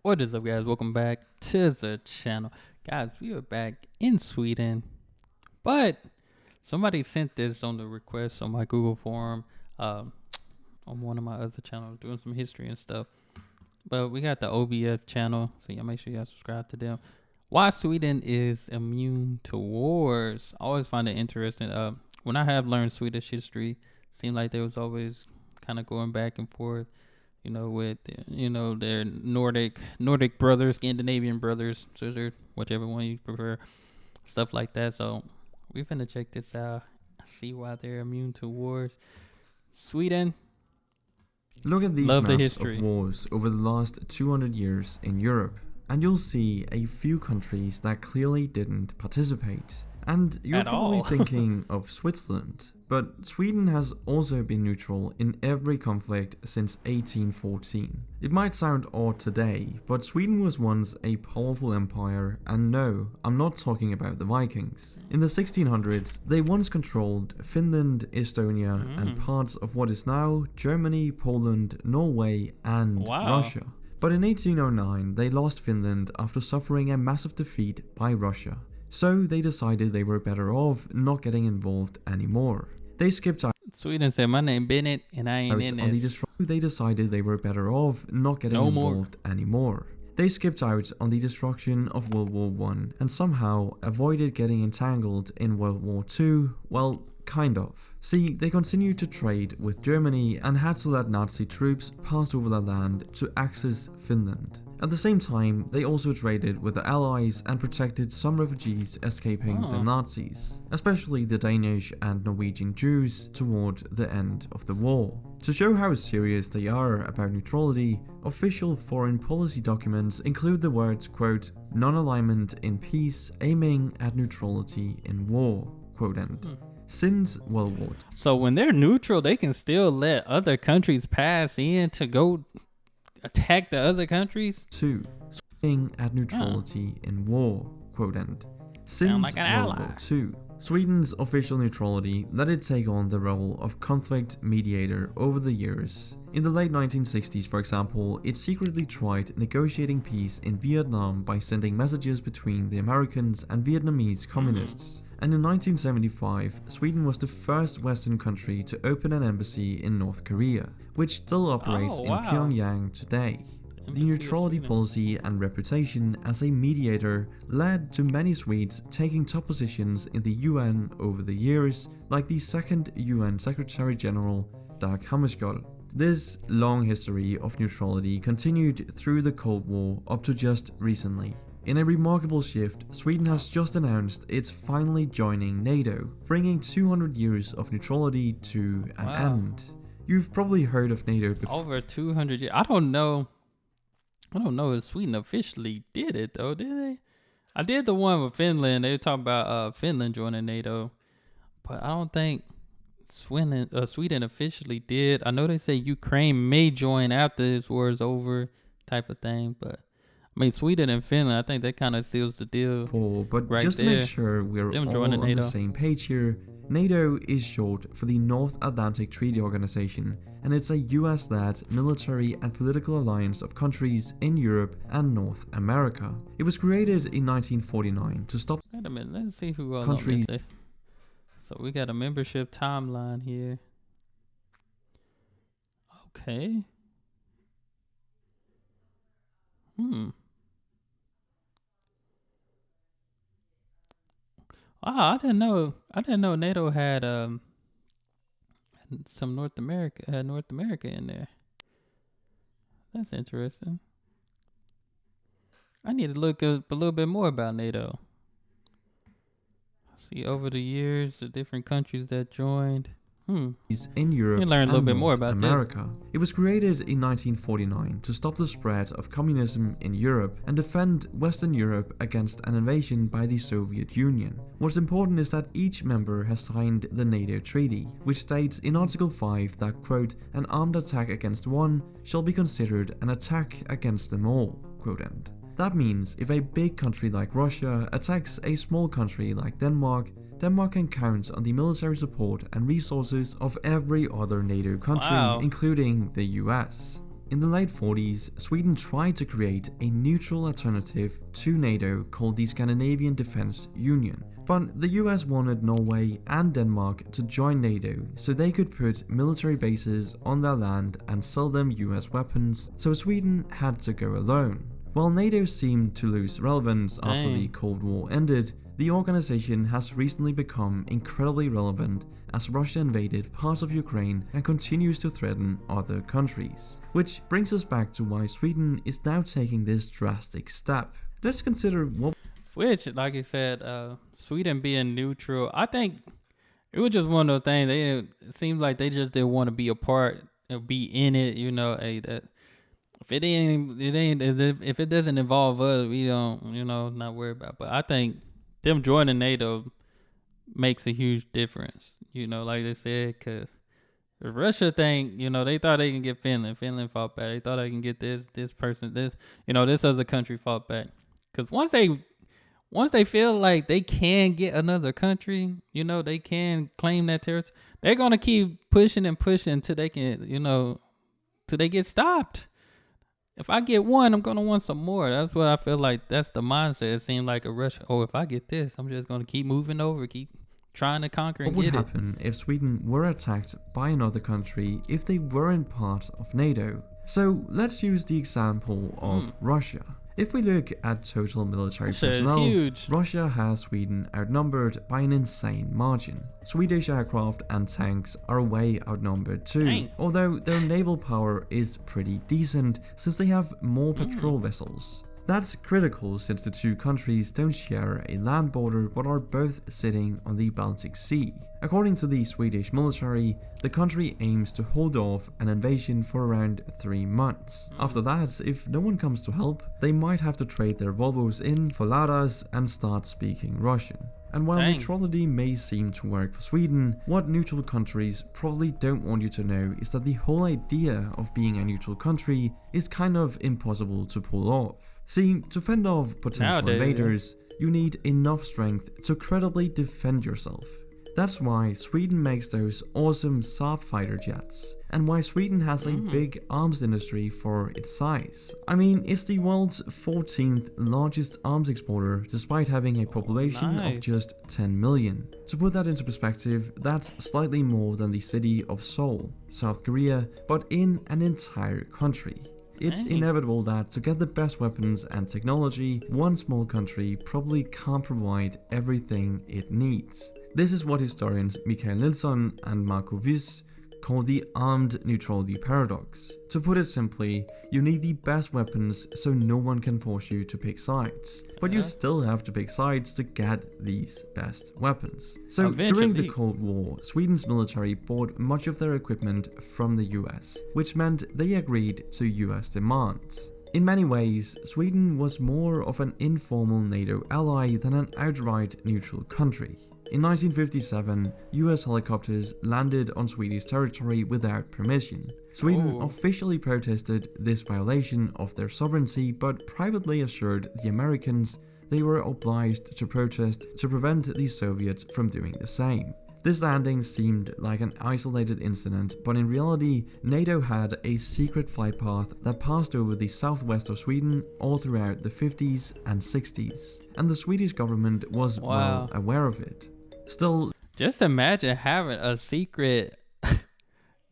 What is up, guys? Welcome back to the channel. Guys, we are back in Sweden, but somebody sent this on the request on my Google form, on one of my other channels, doing some history and stuff. But we got the OBF channel, so y'all make sure y'all subscribe to them. Why Sweden is immune to wars. I always find it interesting. When I have learned Swedish history, seemed like there was always kind of going back and forth, with their Nordic brothers, Scandinavian brothers, sisters, whichever one you prefer, stuff like that. So we're finna check this out, see why they're immune to wars. Sweden, Look at these love the maps history. of wars over the last 200 years in Europe, and you'll see a few countries that clearly didn't participate. And you're At probably all. thinking of Switzerland, but Sweden has also been neutral in every conflict since 1814. It might sound odd today, but Sweden was once a powerful empire, and no, I'm not talking about the Vikings. In the 1600s, they once controlled Finland, Estonia, and parts of what is now Germany, Poland, Norway, and Russia. But in 1809, they lost Finland after suffering a massive defeat by Russia. So they decided they were better off not getting involved anymore. They skipped out. Sweden said, "My name Bennett, and I ain't in this." They decided they were better off not getting involved anymore. They skipped out on the destruction of World War I and somehow avoided getting entangled in World War II, well, kind of. See, they continued to trade with Germany and had to let Nazi troops pass over their land to access Finland. At the same time, they also traded with the Allies and protected some refugees escaping the Nazis, especially the Danish and Norwegian Jews toward the end of the war. To show how serious they are about neutrality, official foreign policy documents include the words, quote, "non-alignment in peace, aiming at neutrality in war," quote end. Since World War II. So when they're neutral, they can still let other countries pass in to go attack the other countries? Aiming at neutrality in war, quote end. Since like an World ally. War II, Sweden's official neutrality let it take on the role of conflict mediator over the years. In the late 1960s, for example, it secretly tried negotiating peace in Vietnam by sending messages between the Americans and Vietnamese communists. And in 1975, Sweden was the first Western country to open an embassy in North Korea, which still operates in Pyongyang today. The neutrality policy and reputation as a mediator led to many Swedes taking top positions in the UN over the years, like the second UN Secretary General Dag Hammarskjöld. This long history of neutrality continued through the Cold War up to just recently. In a remarkable shift, Sweden has just announced it's finally joining NATO, bringing 200 years of neutrality to an end. You've probably heard of NATO before. Over 200 years. I don't know if Sweden officially did it, though, did they? I did the one with Finland. They were talking about Finland joining NATO, but I don't think Sweden officially did. I know they say Ukraine may join after this war is over, type of thing, but I mean, Sweden and Finland, I think that kind of seals the deal. But right just to there. make sure we're all on the same page here, NATO is short for the North Atlantic Treaty Organization, and it's a US-led military and political alliance of countries in Europe and North America. It was created in 1949 to stop. Wait a minute, let's see who all countries. on this. So we got a membership timeline here. Okay. Wow, I didn't know NATO had some North America in there. That's interesting. I need to look up a little bit more about NATO. See over the years the different countries that joined. In Europe learn a little bit more about America. It was created in 1949 to stop the spread of communism in Europe and defend Western Europe against an invasion by the Soviet Union. What's important is that each member has signed the NATO Treaty, which states in Article 5 that, quote, "an armed attack against one shall be considered an attack against them all," quote end. That means if a big country like Russia attacks a small country like Denmark, Denmark can count on the military support and resources of every other NATO country, including the US. In the late 40s, Sweden tried to create a neutral alternative to NATO called the Scandinavian Defense Union. But the US wanted Norway and Denmark to join NATO so they could put military bases on their land and sell them US weapons, so Sweden had to go alone. While NATO seemed to lose relevance after the Cold War ended, the organization has recently become incredibly relevant as Russia invaded parts of Ukraine and continues to threaten other countries. Which brings us back to why Sweden is now taking this drastic step. Let's consider what... Which, like you said, Sweden being neutral, I think it was just one of those things. It seems like they just didn't want to be a part, be in it. You know, that if if it doesn't involve us, we don't, not worry about. But I think them joining NATO makes a huge difference. Like they said, because the Russia thing, they thought they can get Finland. Finland fought back. They thought they can get this person, this other country fought back. Because once they feel like they can get another country, they can claim that territory, they're going to keep pushing and pushing until they can, till they get stopped. If I get one, I'm going to want some more. That's what I feel like. That's the mindset. It seemed like a rush. Oh, if I get this, I'm just going to keep moving over, keep trying to conquer and get it. What would happen if Sweden were attacked by another country if they weren't part of NATO? So let's use the example of Russia. If we look at total military personnel, Russia has Sweden outnumbered by an insane margin. Swedish aircraft and tanks are way outnumbered too, although their naval power is pretty decent since they have more patrol vessels. That's critical since the two countries don't share a land border but are both sitting on the Baltic Sea. According to the Swedish military, the country aims to hold off an invasion for around 3 months. After that, if no one comes to help, they might have to trade their Volvos in for Ladas and start speaking Russian. And while neutrality may seem to work for Sweden, what neutral countries probably don't want you to know is that the whole idea of being a neutral country is kind of impossible to pull off. See, to fend off potential invaders, you need enough strength to credibly defend yourself. That's why Sweden makes those awesome Saab fighter jets, and why Sweden has a big arms industry for its size. I mean, it's the world's 14th largest arms exporter, despite having a population of just 10 million. To put that into perspective, that's slightly more than the city of Seoul, South Korea, but in an entire country. It's inevitable that to get the best weapons and technology, one small country probably can't provide everything it needs. This is what historians Mikael Nilsson and Marco Wyss call the armed neutrality paradox. To put it simply, you need the best weapons so no one can force you to pick sides. But you still have to pick sides to get these best weapons. So during the Cold War, Sweden's military bought much of their equipment from the US, which meant they agreed to US demands. In many ways, Sweden was more of an informal NATO ally than an outright neutral country. In 1957, US helicopters landed on Swedish territory without permission. Sweden officially protested this violation of their sovereignty, but privately assured the Americans they were obliged to protest to prevent the Soviets from doing the same. This landing seemed like an isolated incident, but in reality, NATO had a secret flight path that passed over the southwest of Sweden all throughout the 50s and 60s, and the Swedish government was well aware of it. Still, just imagine having a secret,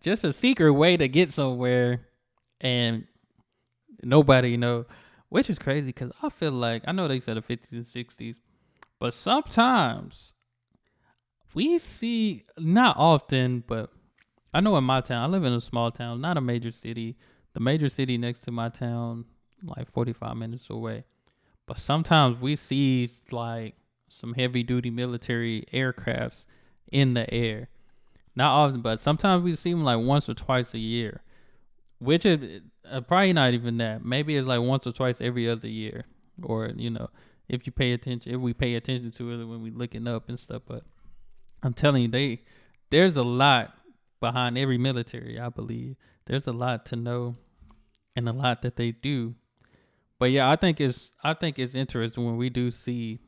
just a secret way to get somewhere and nobody know, which is crazy because I feel like, I know they said the 50s and 60s, but sometimes we see, not often, but I know in my town, I live in a small town, not a major city. The major city next to my town, like 45 minutes away. But sometimes we see like some heavy duty military aircrafts in the air. Not often, but sometimes we see them like once or twice a year, which is probably not even that. Maybe it's like once or twice every other year, or if you pay attention, if we pay attention to it when we looking up and stuff. But I'm telling you, there's a lot behind every military. I believe there's a lot to know and a lot that they do. But yeah, I think it's interesting when we do see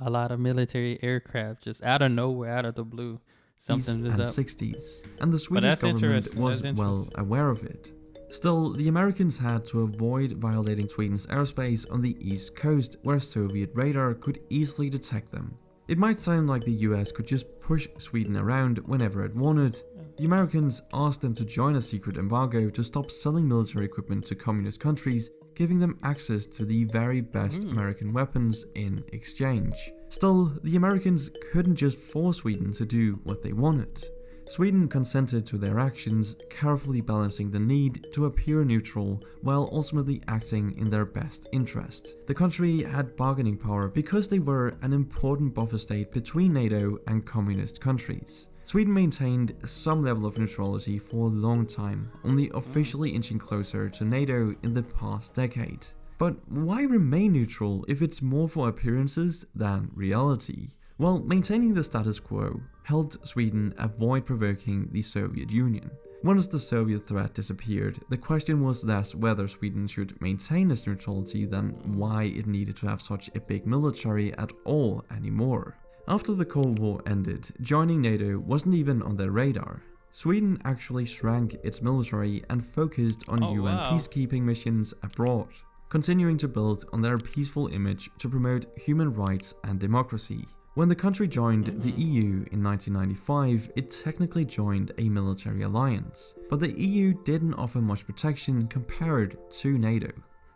a lot of military aircraft just out of nowhere, out of the blue. Something is up. 60s, and the Swedish government was well aware of it. Still, the Americans had to avoid violating Sweden's airspace on the east coast where Soviet radar could easily detect them. It might sound like the US could just push Sweden around whenever it wanted. The Americans asked them to join a secret embargo to stop selling military equipment to communist countries, giving them access to the very best American weapons in exchange. Still, the Americans couldn't just force Sweden to do what they wanted. Sweden consented to their actions, carefully balancing the need to appear neutral while ultimately acting in their best interest. The country had bargaining power because they were an important buffer state between NATO and communist countries. Sweden maintained some level of neutrality for a long time, only officially inching closer to NATO in the past decade. But why remain neutral if it's more for appearances than reality? Well, maintaining the status quo helped Sweden avoid provoking the Soviet Union. Once the Soviet threat disappeared, the question was less whether Sweden should maintain its neutrality than why it needed to have such a big military at all anymore. After the Cold War ended, joining NATO wasn't even on their radar. Sweden actually shrank its military and focused on UN peacekeeping missions abroad, continuing to build on their peaceful image to promote human rights and democracy. When the country joined the EU in 1995, it technically joined a military alliance, but the EU didn't offer much protection compared to NATO.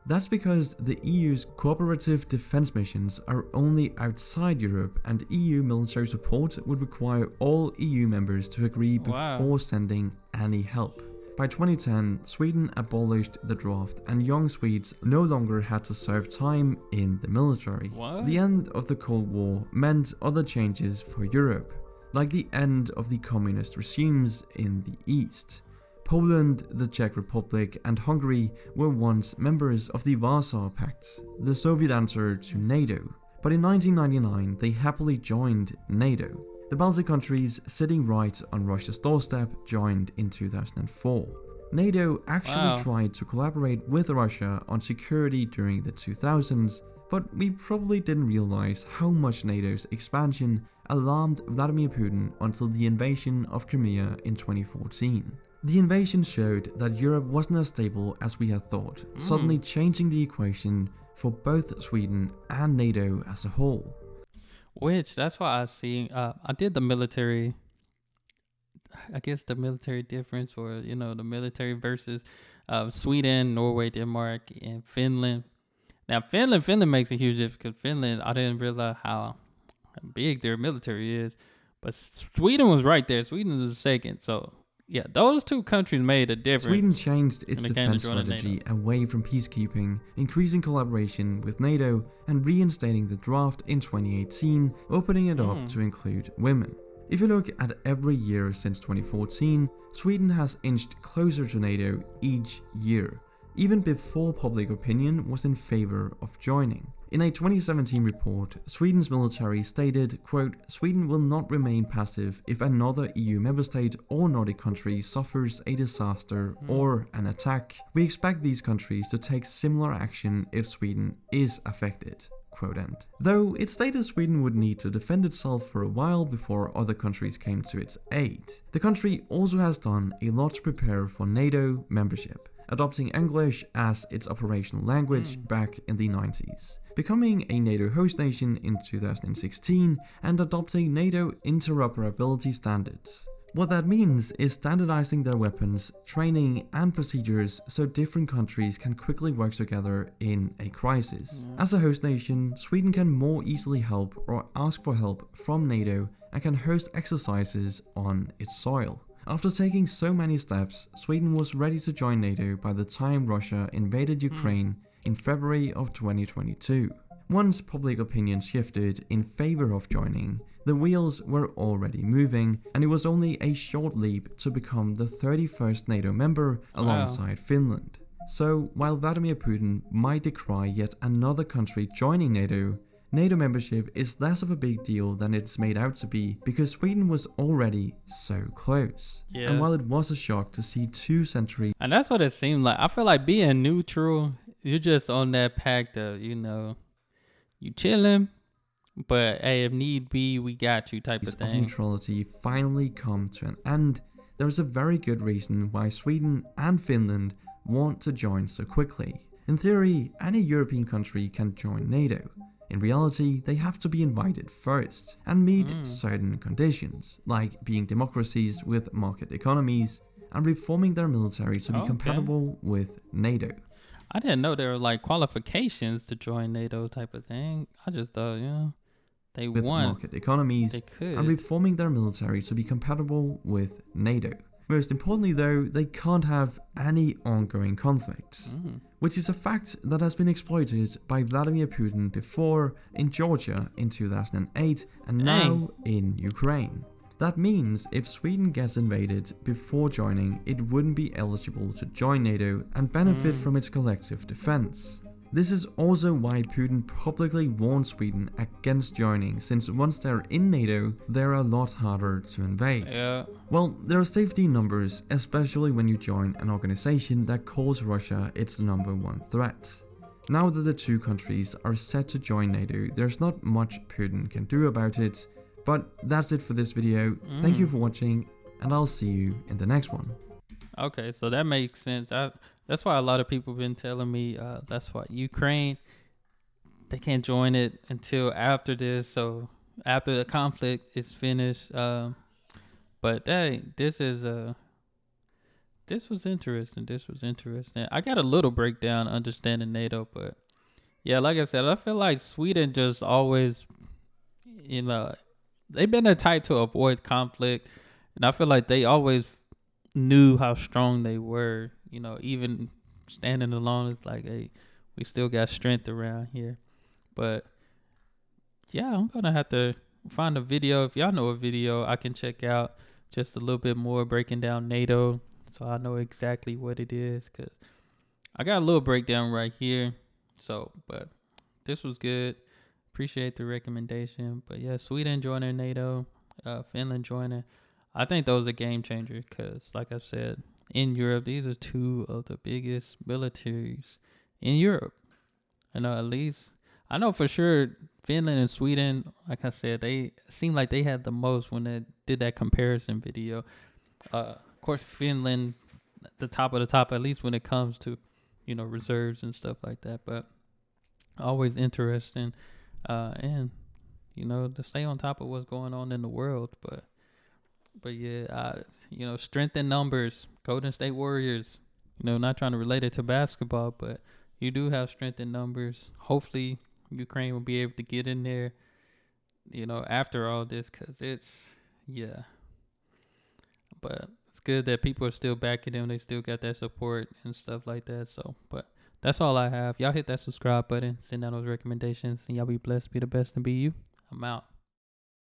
That's because the EU's cooperative defense missions are only outside Europe, and EU military support would require all EU members to agree before sending any help. By 2010, Sweden abolished the draft and young Swedes no longer had to serve time in the military. The end of the Cold War meant other changes for Europe, like the end of the communist regimes in the East. Poland, the Czech Republic and Hungary were once members of the Warsaw Pact, the Soviet answer to NATO. But in 1999 they happily joined NATO. The Baltic countries, sitting right on Russia's doorstep, joined in 2004. NATO actually tried to collaborate with Russia on security during the 2000s, but we probably didn't realize how much NATO's expansion alarmed Vladimir Putin until the invasion of Crimea in 2014. The invasion showed that Europe wasn't as stable as we had thought, suddenly changing the equation for both Sweden and NATO as a whole. Which, that's why I did the military, I guess the military difference, or, the military versus Sweden, Norway, Denmark, and Finland. Now, Finland makes a huge difference, because Finland, I didn't realize how big their military is, but Sweden was right there. Sweden was second, so yeah, those two countries made a difference. Sweden changed its defense strategy away from peacekeeping, increasing collaboration with NATO, and reinstating the draft in 2018, opening it up to include women. If you look at every year since 2014, Sweden has inched closer to NATO each year, even before public opinion was in favor of joining. In a 2017 report, Sweden's military stated, quote, "Sweden will not remain passive if another EU member state or Nordic country suffers a disaster or an attack. We expect these countries to take similar action if Sweden is affected." Quote end. Though it stated Sweden would need to defend itself for a while before other countries came to its aid. The country also has done a lot to prepare for NATO membership, adopting English as its operational language back in the 90s, becoming a NATO host nation in 2016, and adopting NATO interoperability standards. What that means is standardizing their weapons, training, and procedures so different countries can quickly work together in a crisis. As a host nation, Sweden can more easily help or ask for help from NATO and can host exercises on its soil. After taking so many steps, Sweden was ready to join NATO by the time Russia invaded Ukraine in February of 2022. Once public opinion shifted in favor of joining, the wheels were already moving, and it was only a short leap to become the 31st NATO member alongside Finland. So, while Vladimir Putin might decry yet another country joining NATO, NATO membership is less of a big deal than it's made out to be, because Sweden was already so close. And while it was a shock to see 2 centuries... And that's what it seemed like. I feel like being neutral, you're just on that pact of, you chilling, but hey, if need be, we got you type of thing. Of neutrality finally come to an end. There is a very good reason why Sweden and Finland want to join so quickly. In theory, any European country can join NATO. In reality, they have to be invited first and meet certain conditions, like being democracies with market economies and reforming their military to be compatible with NATO. I didn't know there were like qualifications to join NATO type of thing. I just thought, they with want market economies they could. and reforming their military to be compatible with NATO. Most importantly though, they can't have any ongoing conflicts, which is a fact that has been exploited by Vladimir Putin before in Georgia in 2008 and now in Ukraine. That means if Sweden gets invaded before joining, it wouldn't be eligible to join NATO and benefit from its collective defense. This is also why Putin publicly warned Sweden against joining, since once they're in NATO, they're a lot harder to invade. Yeah. Well, there are safety in numbers, especially when you join an organization that calls Russia its #1 threat. Now that the two countries are set to join NATO, there's not much Putin can do about it, but that's it for this video. Thank you for watching, and I'll see you in the next one. Okay, so that makes sense. That's why a lot of people been telling me that's why Ukraine, they can't join it until after this. So after the conflict is finished. But this was interesting. This was interesting. I got a little breakdown understanding NATO, but yeah, like I said, I feel like Sweden just always, they've been the type to avoid conflict, and I feel like they always knew how strong they were. Even standing alone, it's like, hey, we still got strength around here. But yeah, I'm gonna have to find a video. If y'all know a video I can check out just a little bit more breaking down NATO, so I know exactly what it is, because I got a little breakdown right here. So, but this was good. Appreciate the recommendation. But yeah, Sweden joining NATO, Finland joining. I think those are game changers, because like I said, in Europe, these are two of the biggest militaries in Europe. At least I know for sure Finland and Sweden, like I said, they seem like they had the most when they did that comparison video. Of course, Finland, the top of the top, at least when it comes to, reserves and stuff like that. But always interesting, and to stay on top of what's going on in the world. But yeah, strength in numbers. Golden State Warriors. Not trying to relate it to basketball, but you do have strength in numbers. Hopefully, Ukraine will be able to get in there, after all this, because But it's good that people are still backing them. They still got that support and stuff like that. So, but that's all I have. Y'all hit that subscribe button, send down those recommendations, and y'all be blessed, be the best, and be you. I'm out.